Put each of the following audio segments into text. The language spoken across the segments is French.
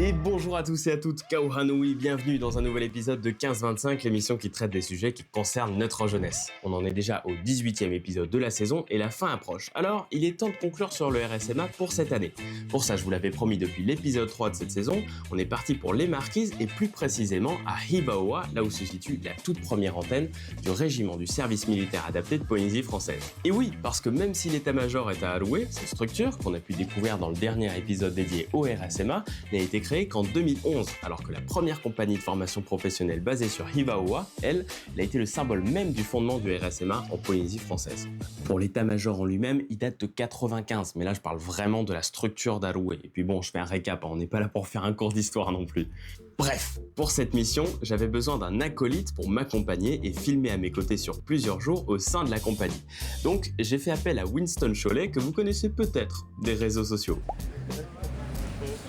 Et bonjour à tous et à toutes, Kao Hanui, bienvenue dans un nouvel épisode de 15-25, l'émission qui traite des sujets qui concernent notre jeunesse. On en est déjà au 18e épisode de la saison et la fin approche. Alors, il est temps de conclure sur le RSMA pour cette année. Pour ça, je vous l'avais promis depuis l'épisode 3 de cette saison, on est parti pour les Marquises et plus précisément à Hibaoa, là où se situe la toute première antenne du régiment du service militaire adapté de Polynésie française. Et oui, parce que même si l'état-major est à Aroué, cette structure, qu'on a pu découvrir dans le dernier épisode dédié au RSMA, n'a été créée qu'en 2011, alors que la première compagnie de formation professionnelle basée sur Hibaoa, elle a été le symbole même du fondement du RSMA en Polynésie française. Pour l'état-major en lui-même, il date de 95, mais là je parle vraiment de la structure d'Aroué. Et puis bon, je fais un récap, on n'est pas là pour faire un cours d'histoire non plus. Bref, pour cette mission, j'avais besoin d'un acolyte pour m'accompagner et filmer à mes côtés sur plusieurs jours au sein de la compagnie. Donc j'ai fait appel à Winston Cholet, que vous connaissez peut-être des réseaux sociaux.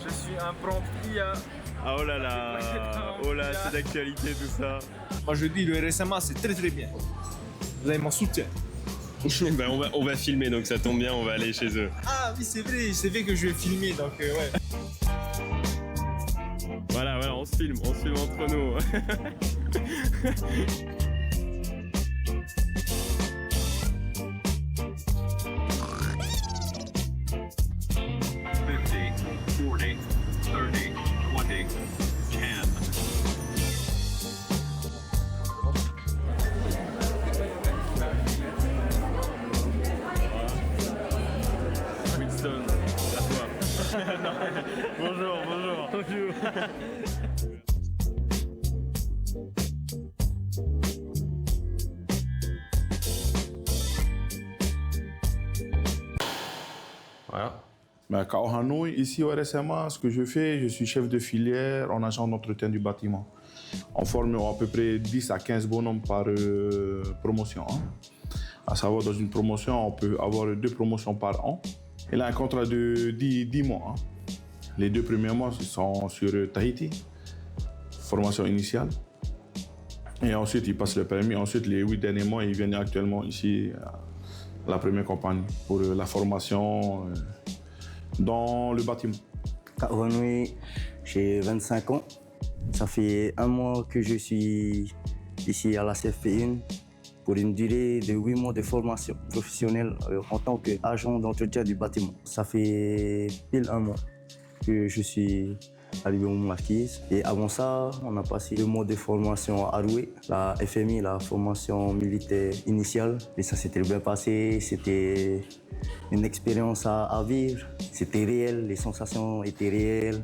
Je suis un prompt IA. Ah oh là, c'est d'actualité tout ça. Moi je dis le RSMA c'est très très bien. Vous avez mon soutien. Ben on va filmer donc ça tombe bien, on va aller chez eux. Ah oui c'est vrai que je vais filmer donc ouais. Voilà, on se filme entre nous. Bonjour. Voilà. Kao Hanui, ici au RSMA, ce que je fais, je suis chef de filière en agent d'entretien du bâtiment. On forme à peu près 10 à 15 bonhommes par promotion. À savoir, dans une promotion, on peut avoir 2 promotions par an. Il a un contrat de 10 mois. Les 2 premiers mois sont sur Tahiti, formation initiale. Et ensuite, ils passent le permis. Ensuite, les 8 derniers mois, ils viennent actuellement ici à la première compagnie pour la formation dans le bâtiment. Kao Hanui, j'ai 25 ans. Ça fait 1 mois que je suis ici à la CFP1 pour une durée de 8 mois de formation professionnelle en tant qu'agent d'entretien du bâtiment. Ça fait pile 1 mois que je suis arrivé aux Marquises. Et avant ça, on a passé 2 mois de formation à Aroué, la FMI, la formation militaire initiale. Et ça s'était bien passé, c'était une expérience à vivre. C'était réel, les sensations étaient réelles,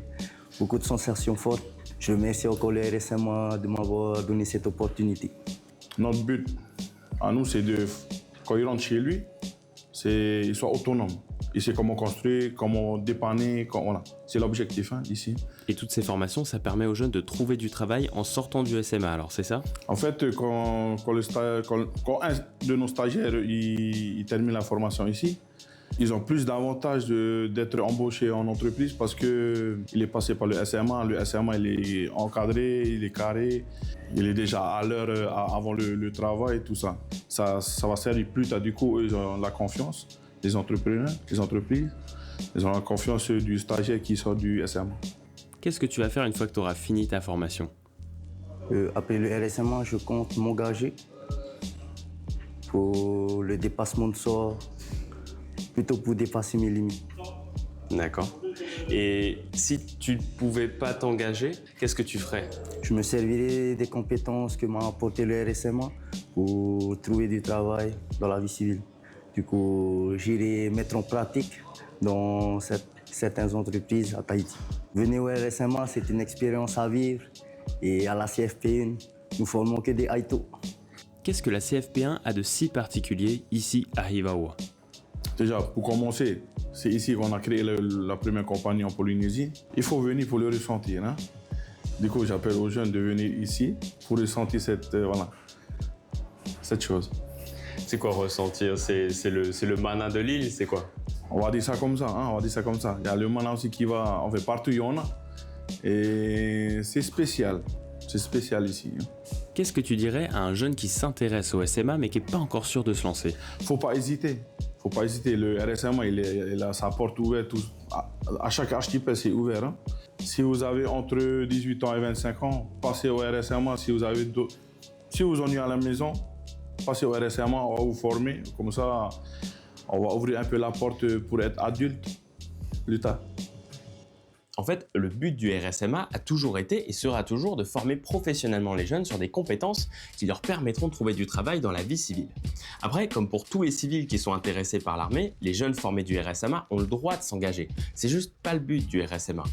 beaucoup de sensations fortes. Je remercie encore le RSMA de m'avoir donné cette opportunité. Notre but à nous, c'est de, quand il rentre chez lui, qu'il soit autonome. Il sait comment construire, comment dépanner, voilà. C'est l'objectif ici. Et toutes ces formations, ça permet aux jeunes de trouver du travail en sortant du SMA, alors c'est ça ? En fait, quand un de nos stagiaires il termine la formation ici, ils ont plus d'avantages d'être embauchés en entreprise parce qu'il est passé par le SMA. Le SMA, il est encadré, il est carré, il est déjà à l'heure avant le travail et tout ça. Ça va servir plus tard. Du coup, ils ont la confiance des entrepreneurs, des entreprises. Ils ont la confiance du stagiaire qui sort du SMA. Qu'est-ce que tu vas faire une fois que tu auras fini ta formation ? Après le RSMA, je compte m'engager pour le dépassement de soi, plutôt pour dépasser mes limites. D'accord. Et si tu ne pouvais pas t'engager, qu'est-ce que tu ferais ? Je me servirai des compétences que m'a apporté le RSMA pour trouver du travail dans la vie civile. Du coup, j'irai mettre en pratique dans certaines entreprises à Tahiti. Venir au RSMA, c'est une expérience à vivre. Et à la CFP1, nous formons que des Aito. Qu'est-ce que la CFP1 a de si particulier ici à Hibaoa ? Déjà, pour commencer, c'est ici qu'on a créé la première compagnie en Polynésie. Il faut venir pour le ressentir. Du coup, j'appelle aux jeunes de venir ici pour ressentir cette chose. C'est quoi ressentir ? C'est le mana de l'île, c'est quoi ? On va dire ça comme ça, Il y a le mana aussi qui va, en fait, partout il y en a. Et c'est spécial ici. Qu'est-ce que tu dirais à un jeune qui s'intéresse au SMA mais qui n'est pas encore sûr de se lancer ? Faut pas hésiter. Le RSMA, il a sa porte ouverte. À chaque archipel, c'est ouvert. Si vous avez entre 18 ans et 25 ans, passez au RSMA. Si vous ennuyez à la maison, passez au RSMA, on va vous former. Comme ça, on va ouvrir un peu la porte pour être adulte plus tard. En fait, le but du RSMA a toujours été et sera toujours de former professionnellement les jeunes sur des compétences qui leur permettront de trouver du travail dans la vie civile. Après, comme pour tous les civils qui sont intéressés par l'armée, les jeunes formés du RSMA ont le droit de s'engager. C'est juste pas le but du RSMA.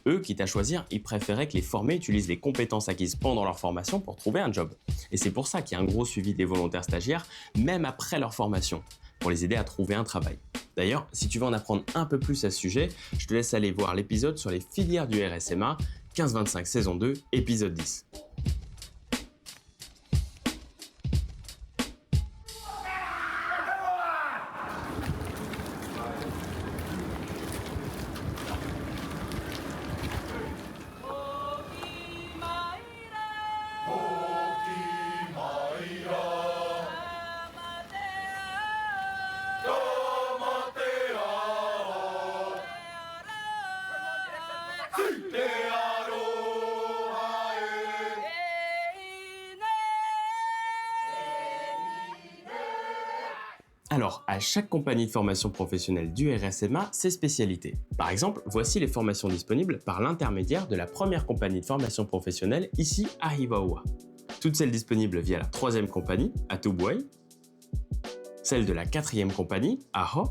Eux, quitte à choisir, ils préféraient que les formés utilisent les compétences acquises pendant leur formation pour trouver un job. Et c'est pour ça qu'il y a un gros suivi des volontaires stagiaires, même après leur formation, pour les aider à trouver un travail. D'ailleurs, si tu veux en apprendre un peu plus à ce sujet, je te laisse aller voir l'épisode sur les filières du RSMA, 15-25 saison 2, épisode 10. Alors, à chaque compagnie de formation professionnelle du RSMA, ses spécialités. Par exemple, voici les formations disponibles par l'intermédiaire de la première compagnie de formation professionnelle, ici à Hivaoa. Toutes celles disponibles via la 3e compagnie, à Tubuai, celle de la 4e compagnie, à Ho.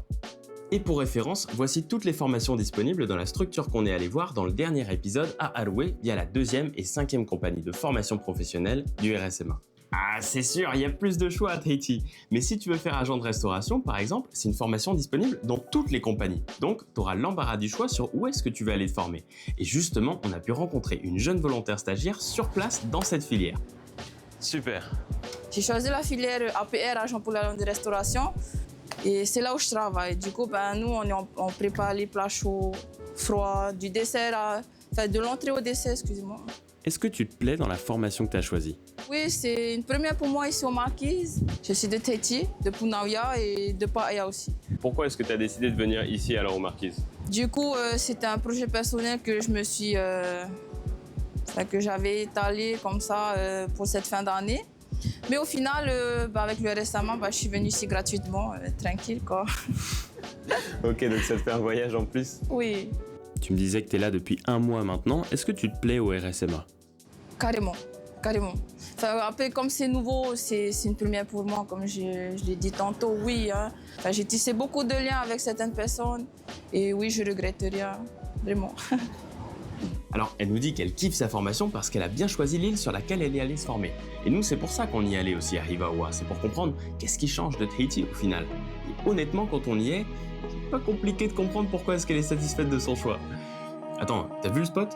Et pour référence, voici toutes les formations disponibles dans la structure qu'on est allé voir dans le dernier épisode à Aroué via la 2e et 5e compagnie de formation professionnelle du RSMA. Ah, c'est sûr, il y a plus de choix à Tahiti. Mais si tu veux faire agent de restauration, par exemple, c'est une formation disponible dans toutes les compagnies. Donc, tu auras l'embarras du choix sur où est-ce que tu veux aller te former. Et justement, on a pu rencontrer une jeune volontaire stagiaire sur place dans cette filière. Super. J'ai choisi la filière APR, agent pour la langue de restauration. Et c'est là où je travaille. Du coup, nous, on prépare les plats chauds, froids, du dessert, de l'entrée au dessert, excusez-moi. Est-ce que tu te plais dans la formation que tu as choisie? Oui, c'est une première pour moi ici aux Marquises. Je suis de Tahiti, de Punauia et de Paia aussi. Pourquoi est-ce que tu as décidé de venir ici alors aux Marquises? Du coup, c'était un projet personnel que je me suis... que j'avais étalé comme ça pour cette fin d'année. Mais au final, avec le RSMA, je suis venue ici gratuitement, tranquille quoi. Ok, donc ça te fait un voyage en plus? Oui. Tu me disais que tu es là depuis 1 mois maintenant. Est-ce que tu te plais au RSMA? Carrément, carrément. Après, comme c'est nouveau, c'est une première pour moi, comme je l'ai dit tantôt, oui. J'ai tissé beaucoup de liens avec certaines personnes et oui, je regrette rien, vraiment. Alors, elle nous dit qu'elle kiffe sa formation parce qu'elle a bien choisi l'île sur laquelle elle est allée se former. Et nous, c'est pour ça qu'on y est allé aussi à Hivaoa. C'est pour comprendre qu'est-ce qui change de Tahiti au final. Et honnêtement, quand on y est, c'est pas compliqué de comprendre pourquoi est-ce qu'elle est satisfaite de son choix. Attends, t'as vu le spot?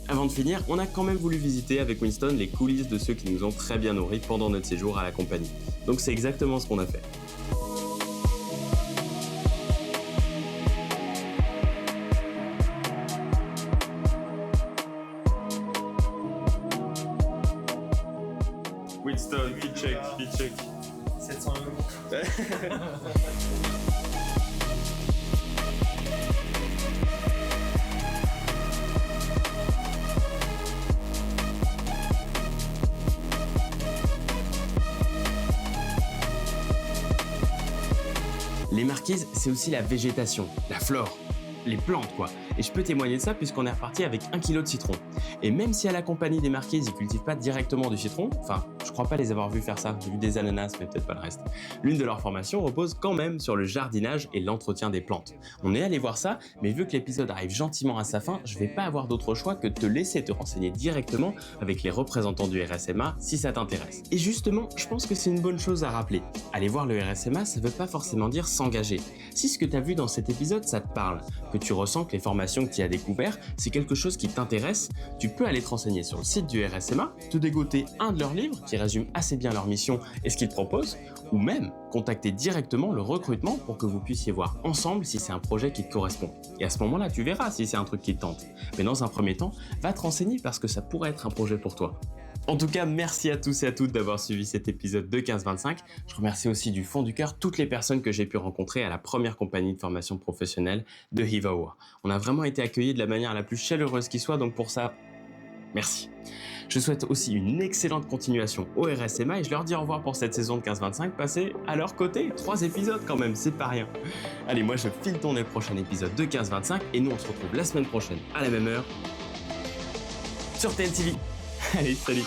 Avant de finir, on a quand même voulu visiter avec Winston les coulisses de ceux qui nous ont très bien nourris pendant notre séjour à la compagnie. Donc c'est exactement ce qu'on a fait. Winston, fit check. 700 €. Les marquises, c'est aussi la végétation, la flore, les plantes quoi. Et je peux témoigner de ça puisqu'on est reparti avec 1 kg de citron. Et même si à la compagnie des marquises, ils cultivent pas directement du citron, enfin, je crois pas les avoir vus faire ça, j'ai vu des ananas mais peut-être pas le reste. L'une de leurs formations repose quand même sur le jardinage et l'entretien des plantes. On est allé voir ça, mais vu que l'épisode arrive gentiment à sa fin, je vais pas avoir d'autre choix que de te laisser te renseigner directement avec les représentants du RSMA si ça t'intéresse. Et justement, je pense que c'est une bonne chose à rappeler. Aller voir le RSMA, ça veut pas forcément dire s'engager. Si ce que tu as vu dans cet épisode, ça te parle, que tu ressens que les formations que tu as découvertes, c'est quelque chose qui t'intéresse, tu peux aller te renseigner sur le site du RSMA, te dégoter un de leurs livres qui résume assez bien leur mission et ce qu'ils proposent, ou même contacter directement le recrutement pour que vous puissiez voir ensemble si c'est un projet qui te correspond. Et à ce moment-là, tu verras si c'est un truc qui te tente. Mais dans un premier temps, va te renseigner parce que ça pourrait être un projet pour toi. En tout cas, merci à tous et à toutes d'avoir suivi cet épisode de 15-25. Je remercie aussi du fond du cœur toutes les personnes que j'ai pu rencontrer à la première compagnie de formation professionnelle de Hivawa. On a vraiment été accueillis de la manière la plus chaleureuse qui soit, donc pour ça, merci. Je souhaite aussi une excellente continuation au RSMA et je leur dis au revoir pour cette saison de 15-25 passée à leur côté. 3 épisodes quand même, c'est pas rien. Allez, moi je file tourner le prochain épisode de 15-25 et nous on se retrouve la semaine prochaine à la même heure sur TNTV. Allez, salut!